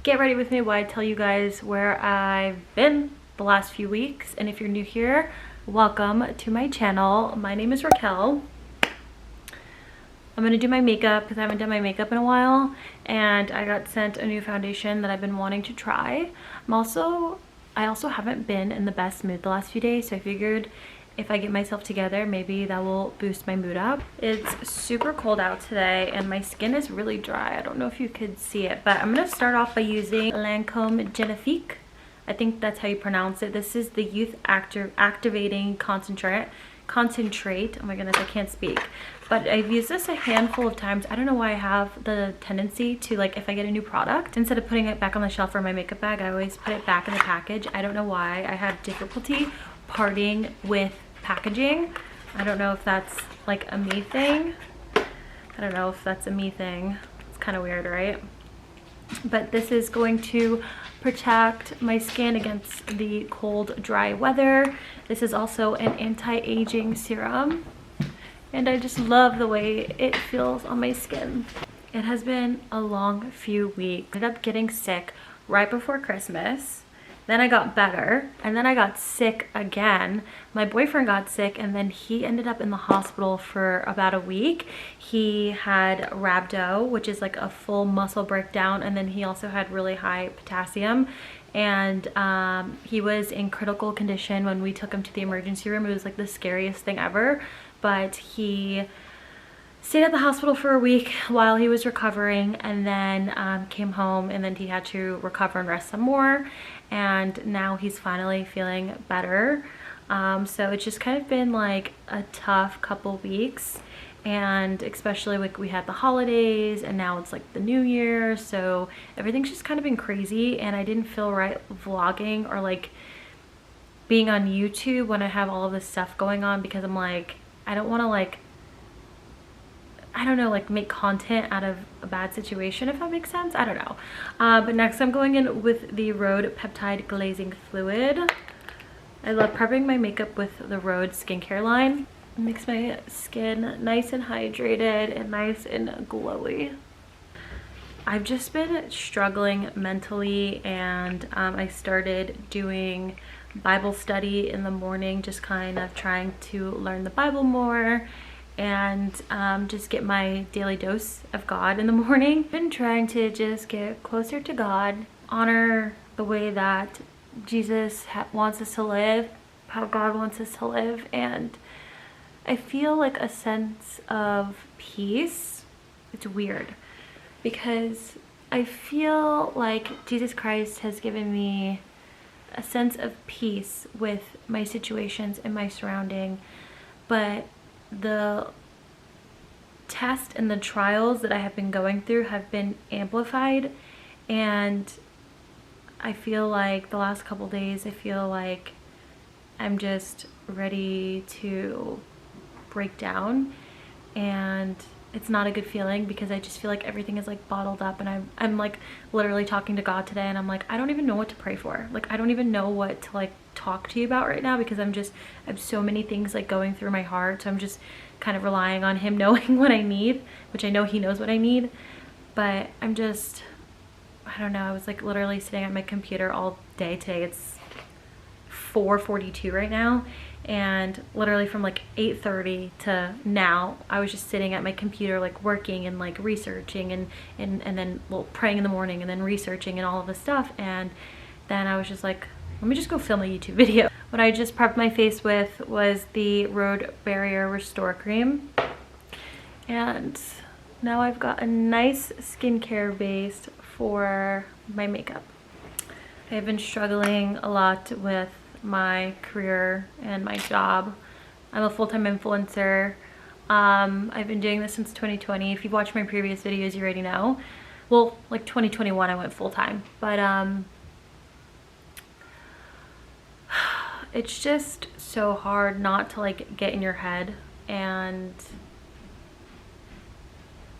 get ready with me while I tell you guys where I've been the last few weeks. And if you're new here, welcome to my channel. My name is Raquel. I'm gonna do my makeup because I haven't done my makeup in a while, and I got sent a new foundation that I've been wanting to try. I also haven't been in the best mood the last few days, so I figured if I get myself together, maybe that will boost my mood up. It's super cold out today and my skin is really dry. I don't know if you could see it, but I'm gonna start off by using Lancome Genifique. I think that's how you pronounce it. This is the Youth Activating Concentrate. Oh my goodness, I can't speak. But I've used this a handful of times. I don't know why I have the tendency to, like, if I get a new product, instead of putting it back on the shelf or my makeup bag, I always put it back in the package. I don't know why. I have difficulty parting with packaging. I don't know if that's like a me thing. It's kind of weird, right? But this is going to protect my skin against the cold, dry weather. This is also an anti-aging serum, and I just love the way it feels on my skin. It has been a long few weeks. I ended up getting sick right before Christmas. Then I got better, and then I got sick again. My boyfriend got sick, and then he ended up in the hospital for about a week. He had rhabdo, which is like a full muscle breakdown, and then he also had really high potassium. And he was in critical condition when we took him to the emergency room. It was like the scariest thing ever, but he stayed at the hospital for a week while he was recovering, and then came home, and then he had to recover and rest some more, and now he's finally feeling better. So it's just kind of been like a tough couple weeks, and especially like we had the holidays and now it's like the new year, so everything's just kind of been crazy, and I didn't feel right vlogging or like being on YouTube when I have all of this stuff going on, because I'm like, I don't want to like, I don't know, like make content out of a bad situation, if that makes sense. I don't know. But next I'm going in with the Rhode Peptide Glazing Fluid. I love prepping my makeup with the Rhode skincare line. It makes my skin nice and hydrated and nice and glowy. I've just been struggling mentally, and I started doing Bible study in the morning, just kind of trying to learn the Bible more and just get my daily dose of God in the morning. I've been trying to just get closer to God, honor the way that Jesus wants us to live, how God wants us to live, and I feel like a sense of peace. It's weird because I feel like Jesus Christ has given me a sense of peace with my situations and my surrounding, but the test and the trials that I have been going through have been amplified, and I feel like the last couple days I feel like I'm just ready to break down, and it's not a good feeling because I just feel like everything is like bottled up, and I'm like literally talking to God today, and I'm like, I don't even know what to pray for. Like, I don't even know what to like talk to you about right now, because I have so many things like going through my heart, so I'm just kind of relying on him knowing what I need, which I know he knows what I need. But I don't know, I was like literally sitting at my computer all day today. It's 4:42 right now, and literally from like 8:30 to now I was just sitting at my computer like working and like researching and then, well, praying in the morning and then researching and all of this stuff. And then I was just like, let me just go film a YouTube video. What I just prepped my face with was the Rhode Barrier Restore Cream, and now I've got a nice skincare base for my makeup. I've been struggling a lot with my career and my job. I'm a full-time influencer. I've been doing this since 2020. If you've watched my previous videos, you already know. Well, like 2021 I went full-time, but it's just so hard not to like get in your head, and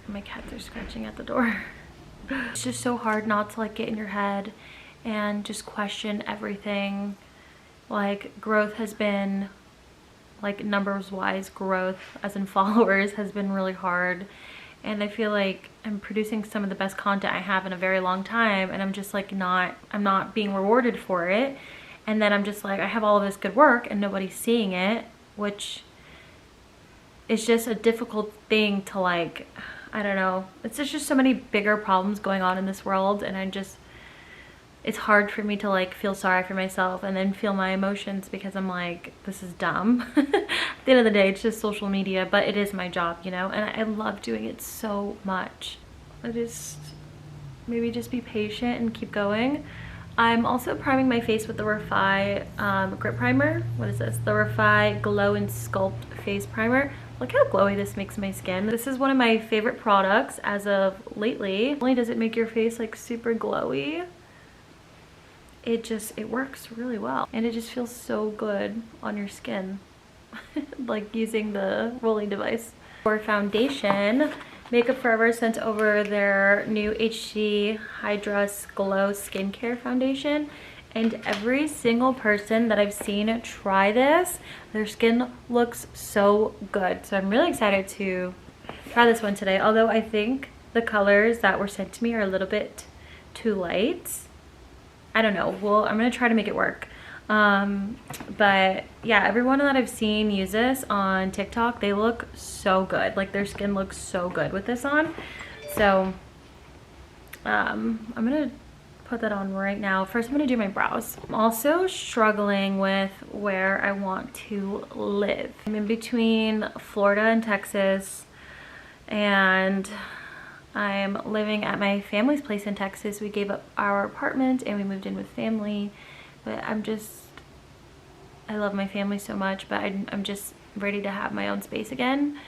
my cats are scratching at the door. It's just so hard not to like get in your head and just question everything. Like, growth has been, like, numbers wise growth as in followers has been really hard, and I feel like I'm producing some of the best content I have in a very long time, and I'm just like I'm not being rewarded for it. And then I'm just like, I have all of this good work and nobody's seeing it, which is just a difficult thing to like, I don't know. It's just so many bigger problems going on in this world, and it's hard for me to like feel sorry for myself and then feel my emotions because I'm like, this is dumb. At the end of the day, it's just social media, but it is my job, you know, and I love doing it so much. Maybe just be patient and keep going. I'm also priming my face with the Refy Grip Primer. What is this? The Refy Glow and Sculpt Face Primer. Look how glowy this makes my skin. This is one of my favorite products as of lately. Not only does it make your face like super glowy, it works really well. And it just feels so good on your skin. Like using the rolling device. For foundation, Makeup Forever sent over their new HD Hydra Glow Skincare Foundation, and every single person that I've seen try this, their skin looks so good. So I'm really excited to try this one today, although I think the colors that were sent to me are a little bit too light. I don't know. Well, I'm gonna try to make it work. But yeah, everyone that I've seen use this on TikTok, they look so good. Like their skin looks so good with this on. So I'm gonna put that on right now. First I'm gonna do my brows. I'm also struggling with where I want to live. I'm in between Florida and Texas, and I'm living at my family's place in Texas. We gave up our apartment and we moved in with family. But I love my family so much, but I'm just ready to have my own space again.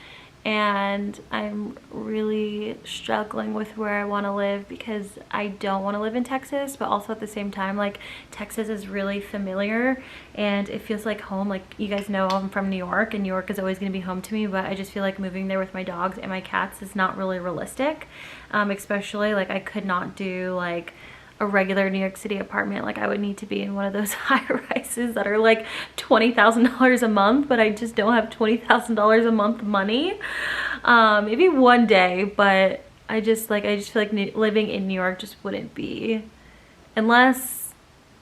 And I'm really struggling with where I want to live because I don't want to live in Texas, but also at the same time, like, Texas is really familiar and it feels like home. Like, you guys know I'm from New York, and New York is always going to be home to me, but I just feel like moving there with my dogs and my cats is not really realistic. Especially, like, I could not do, like, a regular New York City apartment. Like, I would need to be in one of those high rises that are like $20,000 a month, but I just don't have $20,000 a month money. Maybe one day, but I just feel like living in New York just wouldn't be, unless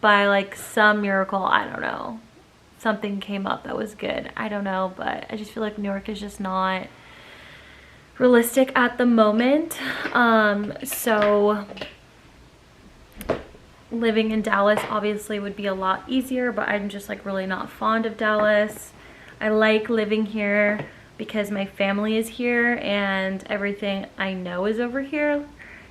by like some miracle, I don't know, something came up that was good. I don't know, but I just feel like New York is just not realistic at the moment. So living in Dallas obviously would be a lot easier, but I'm just like really not fond of Dallas. I like living here because my family is here and everything I know is over here.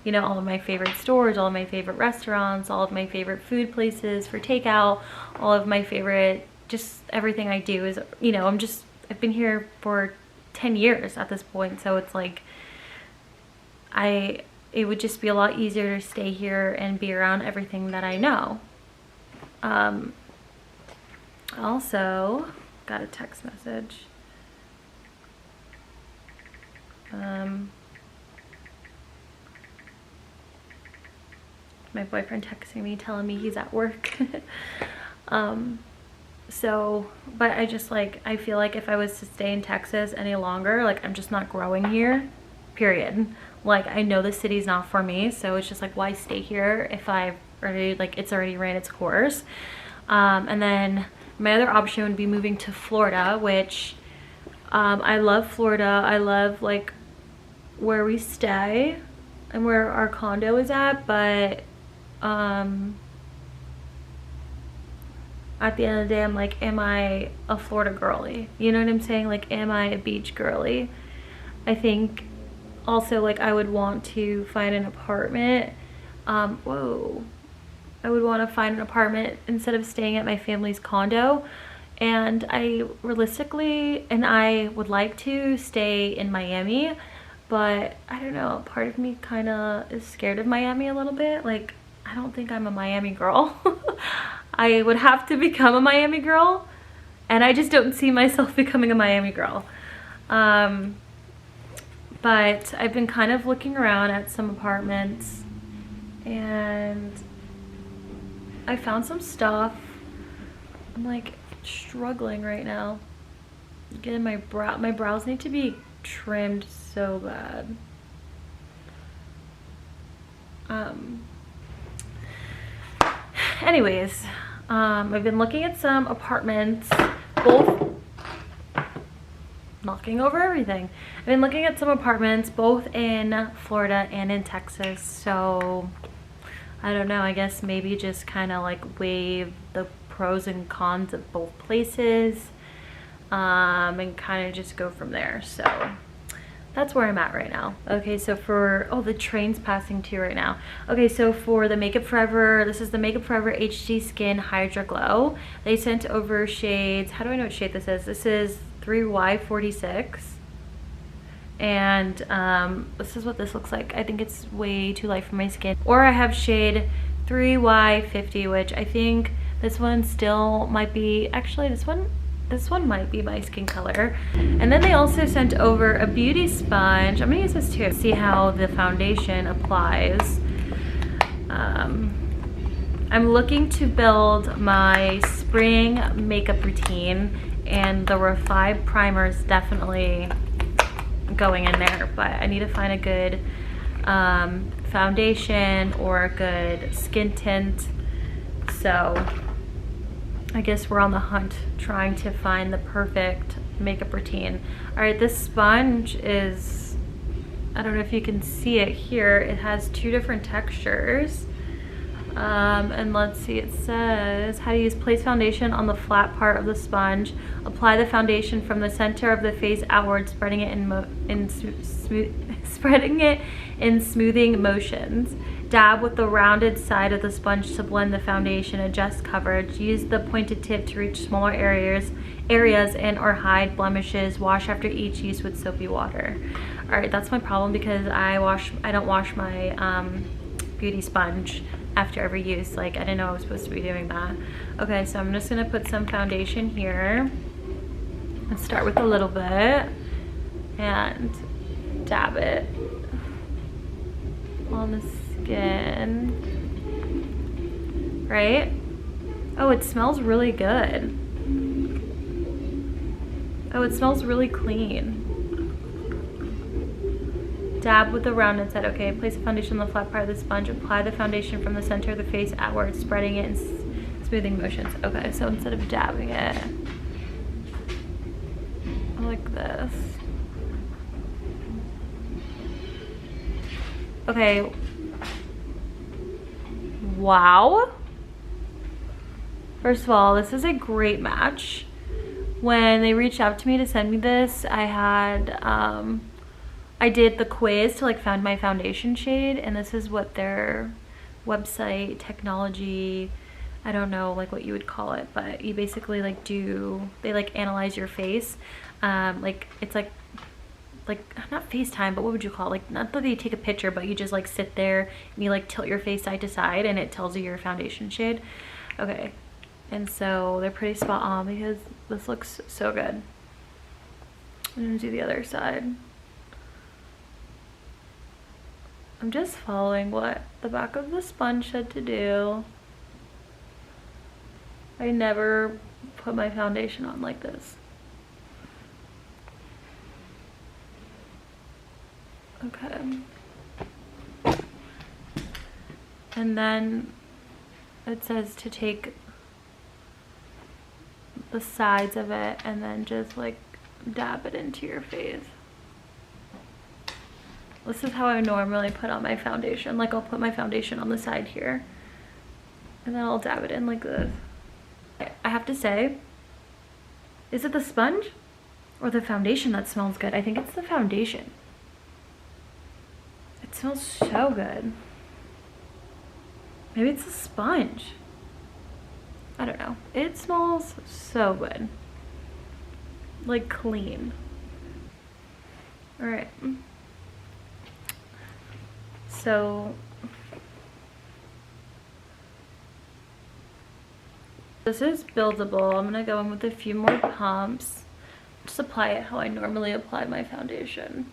You know, all of my favorite stores, all of my favorite restaurants, all of my favorite food places for takeout, all of my favorite, just everything I do is, you know, I've been here for 10 years at this point, so it's like it would just be a lot easier to stay here and be around everything that I know. Also got a text message. My boyfriend texting me telling me he's at work. But I feel like if I was to stay in Texas any longer, like, I'm just not growing here, period. Like, I know the city's not for me, so it's just like, why stay here if it's already ran its course. And then my other option would be moving to Florida, which I love Florida. I love like where we stay and where our condo is at, but at the end of the day, I'm like, am I a Florida girly? You know what I'm saying? Like, am I a beach girly? I think also, like, I would want to find an apartment. I would want to find an apartment instead of staying at my family's condo. And I would like to stay in Miami, but I don't know, part of me kind of is scared of Miami a little bit. Like, I don't think I'm a Miami girl. I would have to become a Miami girl, and I just don't see myself becoming a Miami girl. But I've been kind of looking around at some apartments, and I found some stuff. I'm like struggling right now. Getting my brows need to be trimmed so bad. Anyways, I've been looking at some apartments, both knocking over everything. I've been looking at some apartments both in Florida and in Texas, so I don't know, I guess maybe just kind of like weigh the pros and cons of both places, and kind of just go from there. So that's where I'm at right now. Okay, so for, oh, the train's passing too right now. Okay, so for the Makeup Forever, this is the Makeup Forever HD Skin Hydra Glow. They sent over shades, how do I know what shade this is? This is 3Y46. And this is what this looks like. I think it's way too light for my skin. Or I have shade 3Y50, which I think this one still might be, actually this one might be my skin color. And then they also sent over a beauty sponge. I'm gonna use this too, see how the foundation applies. I'm looking to build my spring makeup routine, and the Revive primer is definitely going in there, but I need to find a good foundation or a good skin tint. So I guess we're on the hunt trying to find the perfect makeup routine. All right, this sponge is, I don't know if you can see it here, it has two different textures. And let's see, it says how to use. Place foundation on the flat part of the sponge. Apply the foundation from the center of the face outward, spreading it in smoothing motions. Dab with the rounded side of the sponge to blend the foundation. Adjust coverage. Use the pointed tip to reach smaller areas and or hide blemishes. Wash after each use with soapy water. All right, that's my problem because I don't wash my beauty sponge after every use. Like, I didn't know I was supposed to be doing that. Okay, so I'm just gonna put some foundation here. Let's start with a little bit and dab it on the skin, right? Oh, it smells really good. Oh, it smells really clean. Dab with the rounded side. Okay, place the foundation on the flat part of the sponge. Apply the foundation from the center of the face outward, spreading it in smoothing motions. Okay, so instead of dabbing it like this. Okay. Wow. First of all, this is a great match. When they reached out to me to send me this, I did the quiz to like find my foundation shade, and this is what their website technology, I don't know like what you would call it, but you basically like they like analyze your face. Like it's like not FaceTime, but what would you call it? Like, not that they take a picture, but you just like sit there and you like tilt your face side to side and it tells you your foundation shade. Okay, and so they're pretty spot on because this looks so good. I'm gonna do the other side. I'm just following what the back of the sponge said to do. I never put my foundation on like this. Okay. And then it says to take the sides of it and then just like dab it into your face. This is how I normally put on my foundation. Like, I'll put my foundation on the side here and then I'll dab it in like this. I have to say, is it the sponge or the foundation that smells good? I think it's the foundation. It smells so good. Maybe it's a sponge. I don't know. It smells so good. Like clean. All right. So this is buildable. I'm gonna go in with a few more pumps. Just apply it how I normally apply my foundation.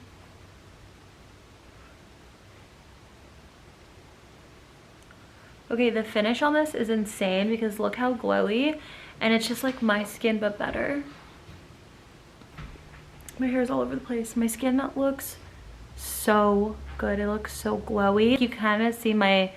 Okay, the finish on this is insane because look how glowy, and it's just like my skin but better. My hair is all over the place. My skin looks so good. It looks so glowy. You kind of see my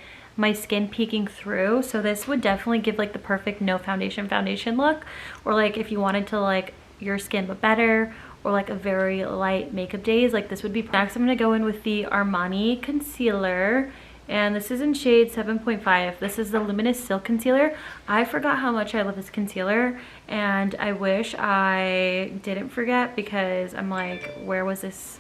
skin peeking through, so this would definitely give like the perfect no foundation look, or like if you wanted to like your skin but better, or like a very light makeup days, like this would be. Next I'm going to go in with the Armani concealer, and this is in shade 7.5. This is the Luminous Silk Concealer. I forgot how much I love this concealer, and I wish I didn't forget, because I'm like, where was this?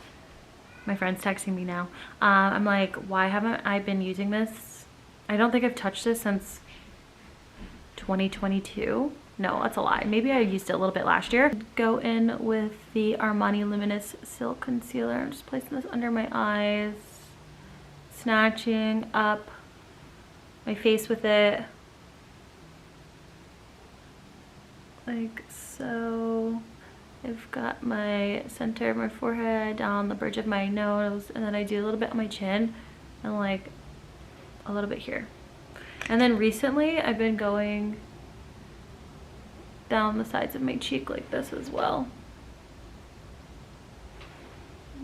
My friend's texting me now. I'm like, why haven't I been using this? I don't think I've touched this since 2022. No, that's a lie. Maybe I used it a little bit last year. Go in with the Armani Luminous Silk Concealer. I'm just placing this under my eyes, snatching up my face with it. Like so. I've got my center of my forehead, down the bridge of my nose, and then I do a little bit on my chin and like a little bit here. And then recently I've been going down the sides of my cheek like this as well.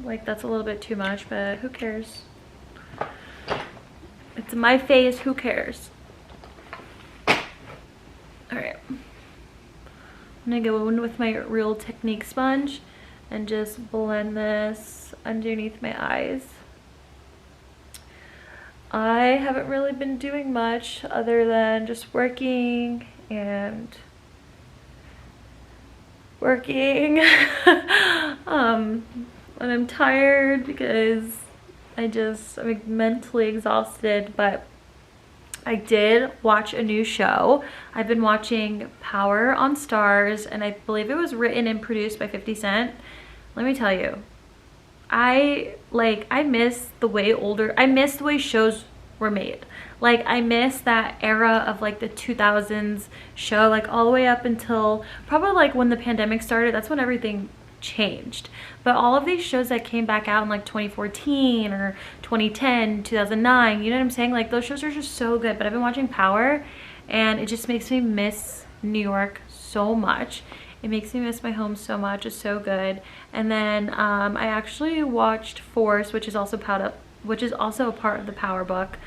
Like that's a little bit too much, but who cares? It's my face, who cares? Alright. I'm gonna go in with my Real Technique sponge and just blend this underneath my eyes. I haven't really been doing much other than just working and working. And I'm tired because I'm mentally exhausted, but I did watch a new show. I've been watching Power on Stars, and I believe it was written and produced by 50 Cent. Let me tell you, I miss the way shows were made. Like I miss that era of like the 2000s show, like all the way up until probably like when the pandemic started. That's when everything changed. But all of these shows that came back out in like 2014 or 2010, 2009, you know what I'm saying? Like those shows are just so good. But I've been watching Power, and it just makes me miss New York so much. It makes me miss my home so much. It's so good. And then I actually watched Force, which is also a part of the Power book.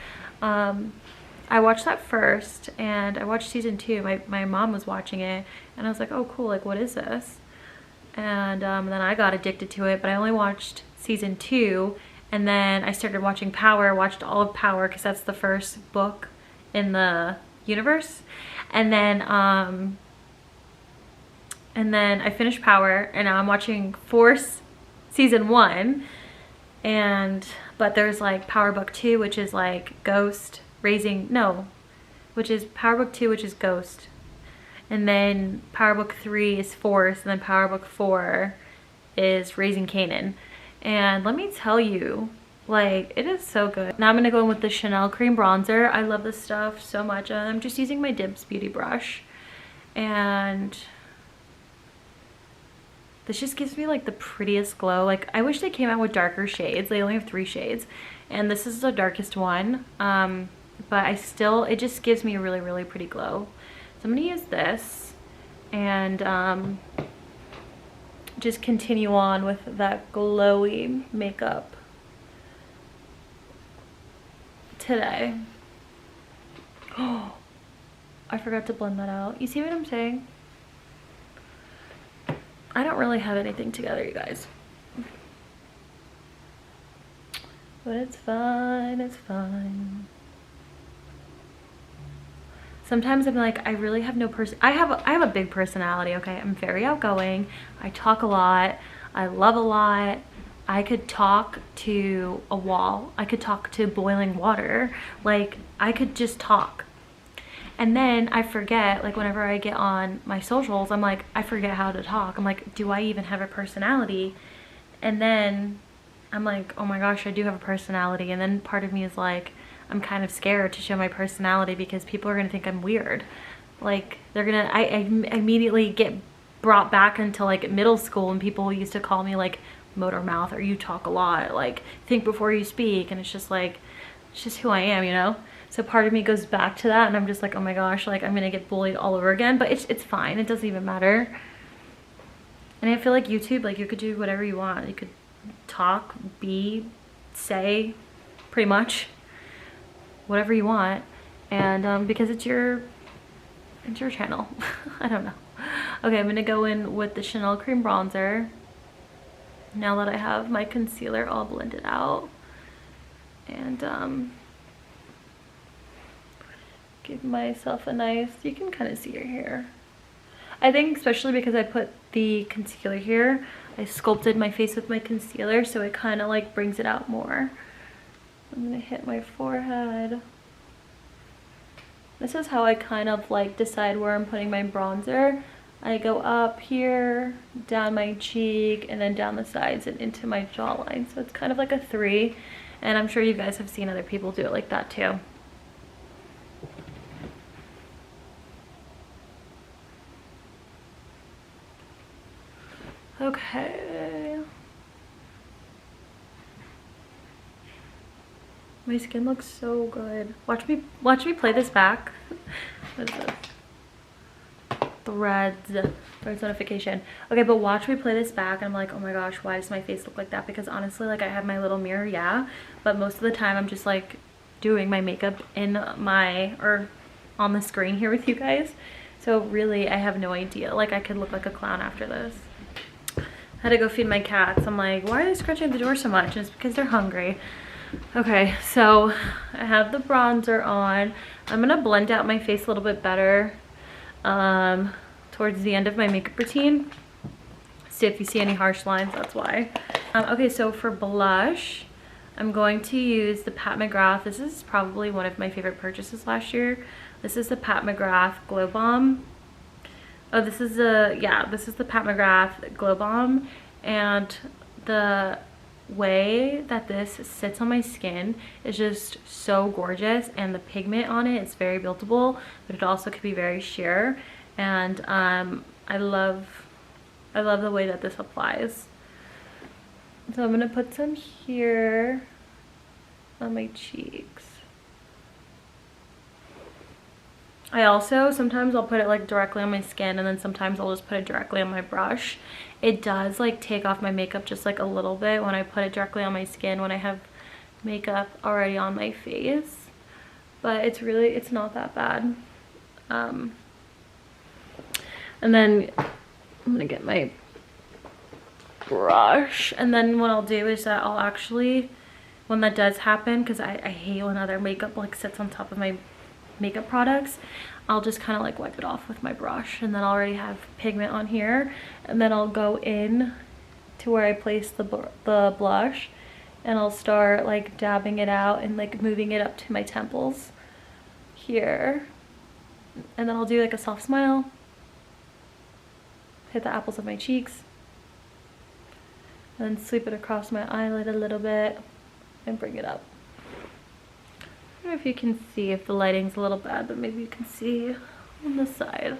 I watched that first, and I watched season 2. My mom was watching it, and I was like, oh cool, like what is this? And then I got addicted to it, but I only watched season 2, and then I started watching Power, watched all of Power because that's the first book in the universe. And then I finished Power, and now I'm watching Force season 1. But there's like Power Book 2, which is like which is Power Book 2, which is Ghost. And then Power Book 3 is Force, and then Power Book 4 is Raising Kanan. And let me tell you, like, it is so good. Now I'm gonna go in with the Chanel Cream Bronzer. I love this stuff so much. I'm just using my Dibs Beauty brush. And this just gives me like the prettiest glow. Like I wish they came out with darker shades. They only have 3 shades. And this is the darkest one. But it just gives me a really, really pretty glow. So I'm gonna use this and just continue on with that glowy makeup today. Oh, I forgot to blend that out. You see what I'm saying? I don't really have anything together, you guys. But it's fine, it's fine. Sometimes I'm like, I really have no I have a big personality, okay? I'm very outgoing. I talk a lot. I love a lot. I could talk to a wall. I could talk to boiling water. Like, I could just talk. And then I forget, like whenever I get on my socials, I'm like, I forget how to talk. I'm like, do I even have a personality? And then I'm like, oh my gosh, I do have a personality. And then part of me is like, I'm kind of scared to show my personality because people are gonna think I'm weird. Like I immediately get brought back into like middle school, and people used to call me like motor mouth, or you talk a lot, like think before you speak. And it's just like, it's just who I am, you know? So part of me goes back to that, and I'm just like, oh my gosh, like I'm gonna get bullied all over again. But it's fine, it doesn't even matter. And I feel like YouTube, like you could do whatever you want. You could talk, be say pretty much whatever you want, and because it's your channel. I don't know. Okay, I'm gonna go in with the Chanel Cream Bronzer now that I have my concealer all blended out, and give myself a nice, you can kind of see your hair. I think especially because I put the concealer here, I sculpted my face with my concealer, so it kind of like brings it out more. I'm gonna hit my forehead. This is how I kind of like decide where I'm putting my bronzer. I go up here, down my cheek, and then down the sides and into my jawline. So it's kind of like a 3, and I'm sure you guys have seen other people do it like that too. Okay. My skin looks so good. Watch me play this back. What is this? Threads notification. Okay, but watch me play this back, and I'm like, oh my gosh, why does my face look like that? Because honestly, like, I have my little mirror, yeah, but most of the time I'm just like doing my makeup in my, or on the screen here with you guys. So really, I have no idea. Like, I could look like a clown after this. I had to go feed my cats. I'm like, why are they scratching at the door so much? And it's because they're hungry. Okay, so I have the bronzer on. I'm gonna blend out my face a little bit better towards the end of my makeup routine. See if you see any harsh lines, that's why. Okay, so for blush, I'm going to use the Pat McGrath. This is probably one of my favorite purchases last year. This is the Pat McGrath Glow Bomb. Oh, this is the Pat McGrath Glow Bomb, and the way that this sits on my skin is just so gorgeous, and the pigment on it is very buildable, but it also could be very sheer, and I love the way that this applies. So I'm gonna put some here on my cheeks. I also, sometimes I'll put it like directly on my skin, and then sometimes I'll just put it directly on my brush. It does like take off my makeup just like a little bit when I put it directly on my skin when I have makeup already on my face, but it's not that bad. And then I'm gonna get my brush, and then what I'll do is that I'll actually, when that does happen, because I hate when other makeup like sits on top of my makeup products, I'll just kind of like wipe it off with my brush, and then I'll already have pigment on here, and then I'll go in to where I place the blush, and I'll start like dabbing it out and like moving it up to my temples here, and then I'll do like a soft smile, hit the apples of my cheeks, and then sweep it across my eyelid a little bit and bring it up. I don't know if you can see, if the lighting's a little bad, but maybe you can see on the side.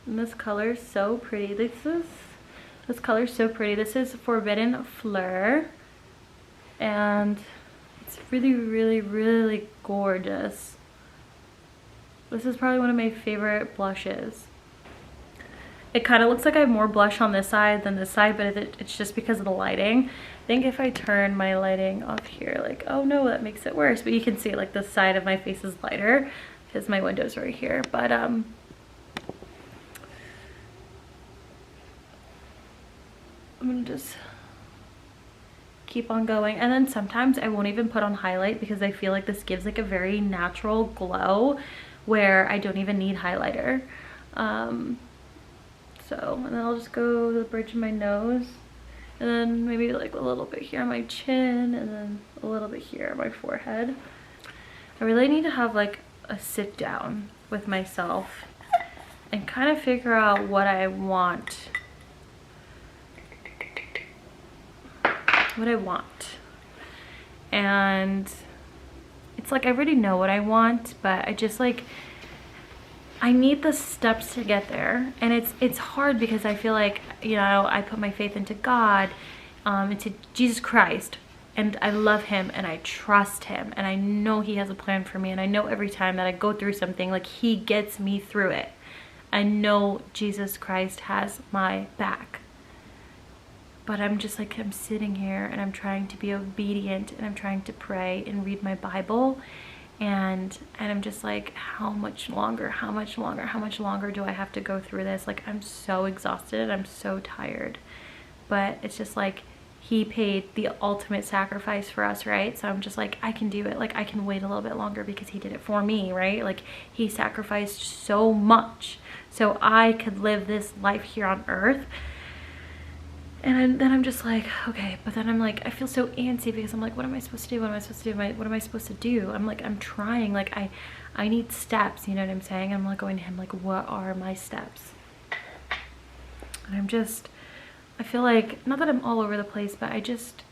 And this color is so pretty. This color is so pretty. This is Forbidden Fleur, and it's really, really, really gorgeous. This is probably one of my favorite blushes. It kind of looks like I have more blush on this side than this side, but it's just because of the lighting. I think if I turn my lighting off here, like, oh no, that makes it worse. But you can see like the side of my face is lighter because my window's right here. But I'm gonna just keep on going. And then sometimes I won't even put on highlight because I feel like this gives like a very natural glow where I don't even need highlighter. And then I'll just go to the bridge of my nose, and then maybe like a little bit here on my chin, and then a little bit here on my forehead. I really need to have like a sit down with myself and kind of figure out what I want. And it's like I already know what I want, but I just like, I need the steps to get there, and it's hard because I feel like, you know, I put my faith into God, into Jesus Christ, and I love him and I trust him, and I know he has a plan for me, and I know every time that I go through something, like, he gets me through it. I know Jesus Christ has my back. but I'm just like, I'm sitting here and I'm trying to be obedient and I'm trying to pray and read my Bible. And I'm just like, how much longer do I have to go through this? Like, I'm so exhausted, I'm so tired. But it's just like, he paid the ultimate sacrifice for us, right? So I'm just like, I can do it. Like, I can wait a little bit longer because he did it for me, right? Like, he sacrificed so much so I could live this life here on earth. And then I'm just like, okay, but then I'm like, I feel so antsy because I'm like, what am I supposed to do? What am I supposed to do? What am I supposed to do? I'm like, I'm trying, like, I need steps, you know what I'm saying? I'm like going to him, like, what are my steps? And I feel like, not that I'm all over the place, but I just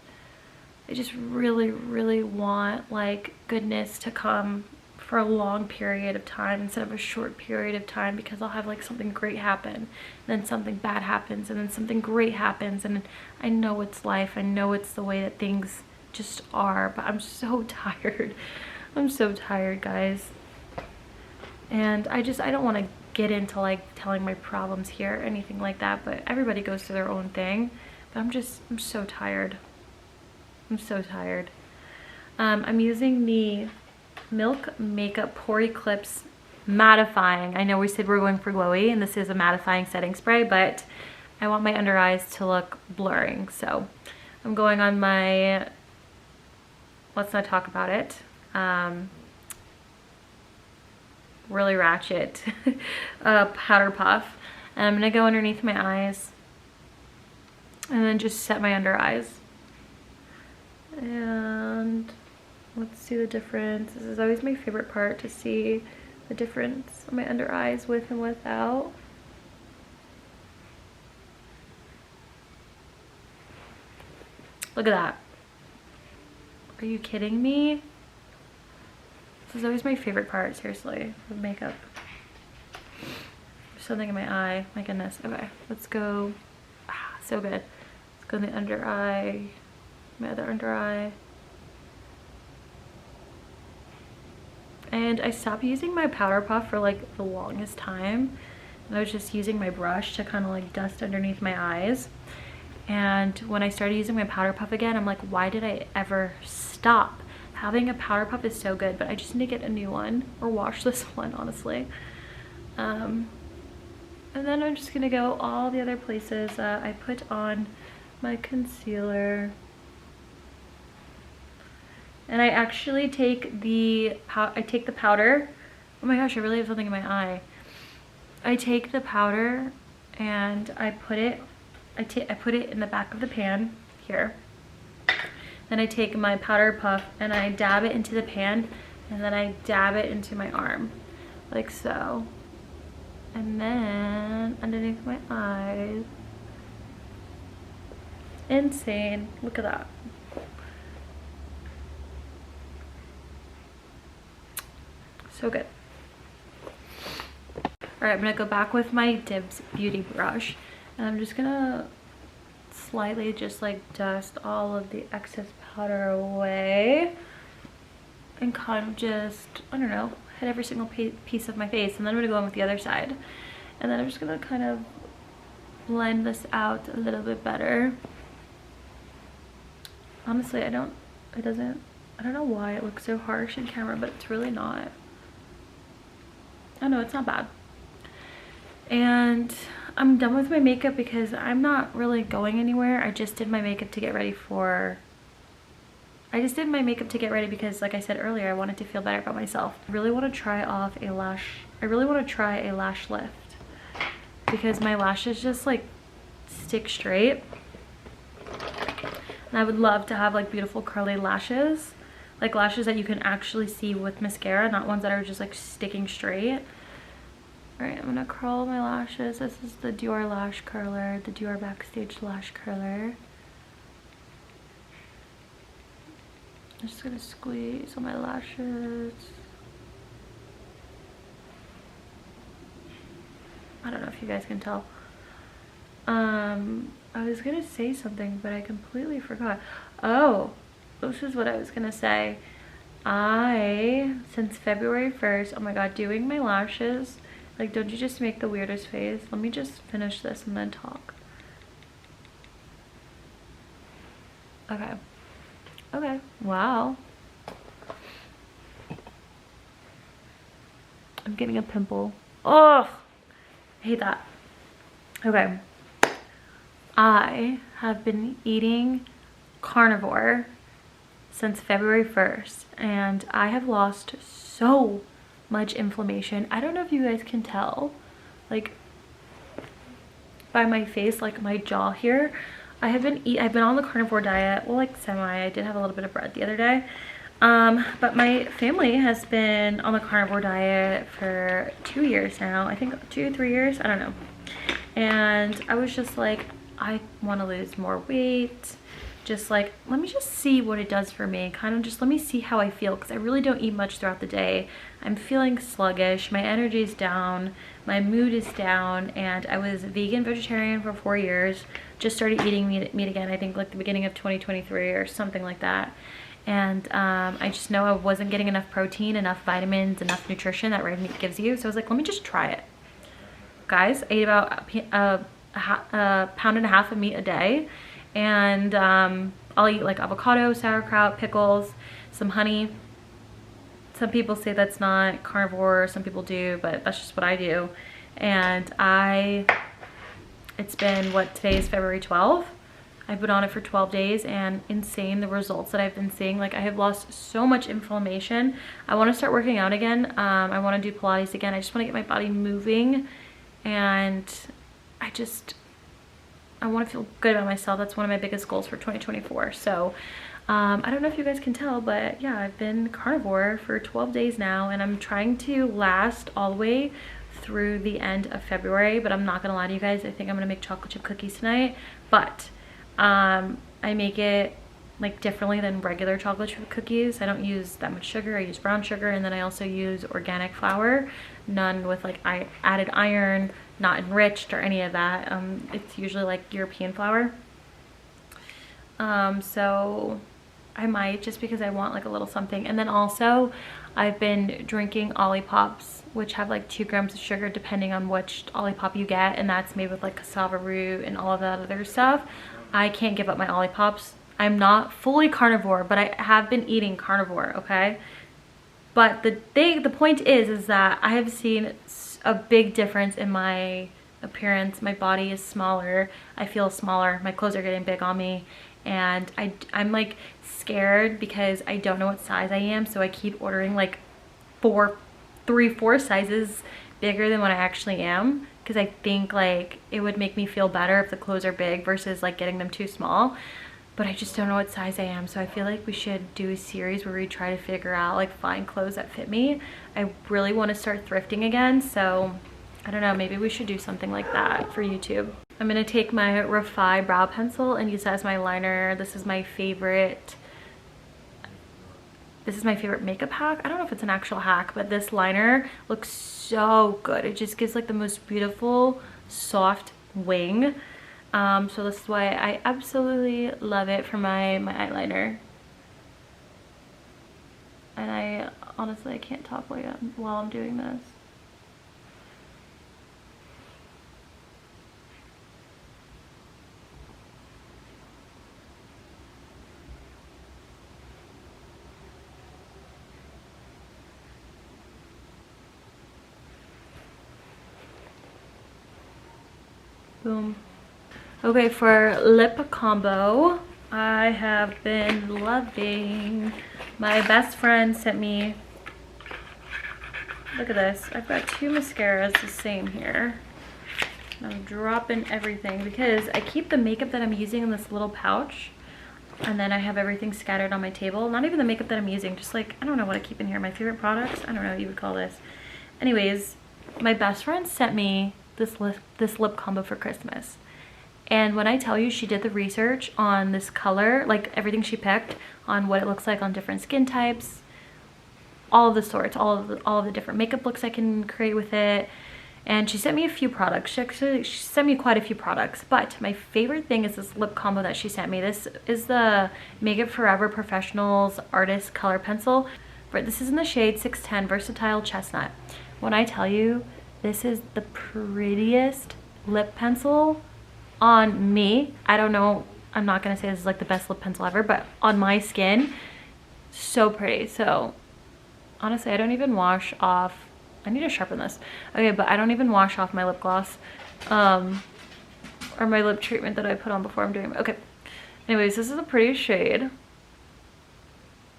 really, really want, like, goodness to come for a long period of time instead of a short period of time, because I'll have like something great happen, and then something bad happens, and then something great happens, and I know it's life, I know it's the way that things just are, but I'm so tired. I'm so tired, guys. And I don't want to get into like telling my problems here or anything like that, but everybody goes through their own thing. But I'm so tired. I'm so tired. I'm using the Milk Makeup Pore Eclipse mattifying. I know we said we're going for glowy, and this is a mattifying setting spray, but I want my under eyes to look blurring. So I'm going on my, let's not talk about it, really ratchet powder puff. And I'm gonna go underneath my eyes and then just set my under eyes. And let's see the difference. This is always my favorite part, to see the difference on my under eyes with and without. Look at that. Are you kidding me? This is always my favorite part, seriously, with makeup. There's something in my eye. My goodness. Okay, let's go. Ah, so good. Let's go in the under eye, my other under eye. And I stopped using my powder puff for like the longest time, and I was just using my brush to kind of like dust underneath my eyes. And when I started using my powder puff again, I'm like, why did I ever stop? Having a powder puff is so good, but I just need to get a new one or wash this one, honestly. And then I'm just gonna go all the other places. I put on my concealer. And I actually take the powder. Oh my gosh, I really have something in my eye. I take the powder and I put it in the back of the pan here. Then I take my powder puff and I dab it into the pan, and then I dab it into my arm, like so. And then underneath my eyes. Insane, look at that. So good. All right, I'm gonna go back with my Dibs beauty brush, and I'm just gonna slightly just like dust all of the excess powder away, and kind of just, I don't know, hit every single piece of my face. And then I'm gonna go in with the other side, and then I'm just gonna kind of blend this out a little bit better. Honestly, I don't know why it looks so harsh in camera, but it's really not. Oh no, it's not bad. And I'm done with my makeup because I'm not really going anywhere. I just did my makeup to get ready because, like I said earlier, I wanted to feel better about myself. I really want to try a lash lift because my lashes just like stick straight. And I would love to have like beautiful curly lashes. Like lashes that you can actually see with mascara, not ones that are just like sticking straight. All right, I'm gonna curl my lashes. This is the Dior lash curler, the Dior Backstage lash curler. I'm just gonna squeeze on my lashes. I don't know if you guys can tell. I was gonna say something, but I completely forgot. Oh, this is what I was gonna say. Since February 1st, oh my god, doing my lashes, like, don't you just make the weirdest face? Let me just finish this and then talk. Okay. Okay. Wow. I'm getting a pimple. Oh, I hate that. Okay. I have been eating carnivore since February 1st, and I have lost so much inflammation. I don't know if you guys can tell, like by my face, like my jaw here. I've been on the carnivore diet, well, like semi. I did have a little bit of bread the other day. But my family has been on the carnivore diet for 2 years now. I think 2, 3 years, I don't know. And I was just like, I want to lose more weight. Just like, let me just see what it does for me. Kind of just let me see how I feel, because I really don't eat much throughout the day. I'm feeling sluggish, my energy is down, my mood is down, and I was vegan vegetarian for 4 years. Just started eating meat again, I think like the beginning of 2023 or something like that. And I just know I wasn't getting enough protein, enough vitamins, enough nutrition that red meat gives you. So I was like, let me just try it. Guys, I ate about a pound and a half of meat a day. And I'll eat like avocado, sauerkraut, pickles, some honey. Some people say that's not carnivore, some people do, but that's just what I do. And it's been, what, today is February 12th. I've been on it for 12 days, and insane the results that I've been seeing. Like, I have lost so much inflammation. I want to start working out again. I want to do Pilates again. I just want to get my body moving, and I want to feel good about myself. That's one of my biggest goals for 2024. So I don't know if you guys can tell, but yeah, I've been carnivore for 12 days now, and I'm trying to last all the way through the end of February. But I'm not gonna lie to you guys, I think I'm gonna make chocolate chip cookies tonight. But I make it like differently than regular chocolate chip cookies. I don't use that much sugar. I use brown sugar, and then I also use organic flour, none with like added iron, not enriched or any of that. It's usually like European flour. So I might, just because I want like a little something. And then also I've been drinking Olippops, which have like 2 grams of sugar depending on which Olipop you get, and that's made with like cassava root and all of that other stuff. I can't give up my Olippops. I'm not fully carnivore, but I have been eating carnivore, okay? But the point is that I have seen a big difference in my appearance. My body is smaller. I feel smaller. My clothes are getting big on me. And I'm like scared because I don't know what size I am. So I keep ordering like 3, 4 sizes bigger than what I actually am. Because I think like it would make me feel better if the clothes are big versus like getting them too small. But I just don't know what size I am. So I feel like we should do a series where we try to figure out, like, find clothes that fit me. I really want to start thrifting again. So I don't know, maybe we should do something like that for YouTube. I'm going to take my Refi brow pencil and use that as my liner. This is my favorite makeup hack. I don't know if it's an actual hack, but this liner looks so good. It just gives like the most beautiful soft wing. So this is why I absolutely love it for my eyeliner. And I honestly can't talk while I'm doing this. Boom. Okay, for lip combo, I have been loving, my best friend sent me, look at this, I've got 2 mascaras the same here. I'm dropping everything because I keep the makeup that I'm using in this little pouch, and then I have everything scattered on my table. Not even the makeup that I'm using, just like, I don't know what I keep in here, my favorite products, I don't know what you would call this. Anyways, my best friend sent me this lip combo for Christmas. And when I tell you she did the research on this color, like everything she picked on what it looks like on different skin types, all of the sorts, all of the different makeup looks I can create with it. And she sent me a few products. She sent me quite a few products, but my favorite thing is this lip combo that she sent me. This is the Makeup Forever Professionals Artist Color Pencil. This is in the shade 610 Versatile Chestnut. When I tell you, this is the prettiest lip pencil on me. I don't know I'm not gonna say this is like the best lip pencil ever, but on my skin, so pretty. So honestly, I don't even wash off. I need to sharpen this. Okay, but I don't even wash off my lip gloss or my lip treatment that I put on before I'm doing it. Okay. Anyways, this is a pretty shade.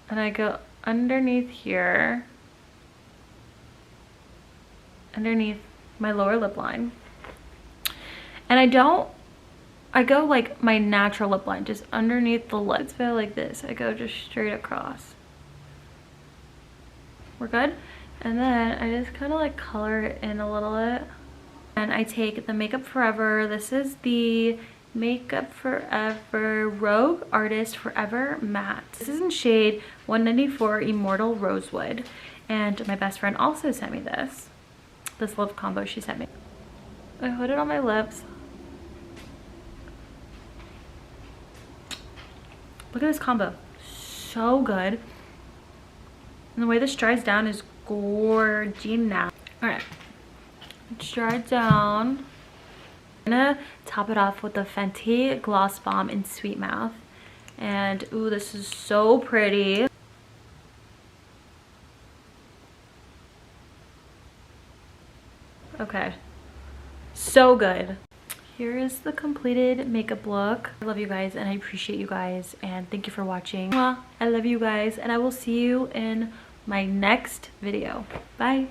And I go underneath here, underneath my lower lip line. And I go like my natural lip line, just underneath the lips. Feel like this. I go just straight across. We're good? And then I just kind of like color it in a little bit. And I take the Makeup Forever. This is the Makeup Forever Rogue Artist Forever Matte. This is in shade 194 Immortal Rosewood. And my best friend also sent me this lip combo she sent me. I put it on my lips. Look at this combo. So good. And the way this dries down is gorgeous. Alright. It's dried down. I'm gonna top it off with the Fenty Gloss Bomb in Sweet Mouth. And ooh, this is so pretty. Okay. So good. Here is the completed makeup look. I love you guys and I appreciate you guys and thank you for watching. Well, I love you guys and I will see you in my next video. Bye.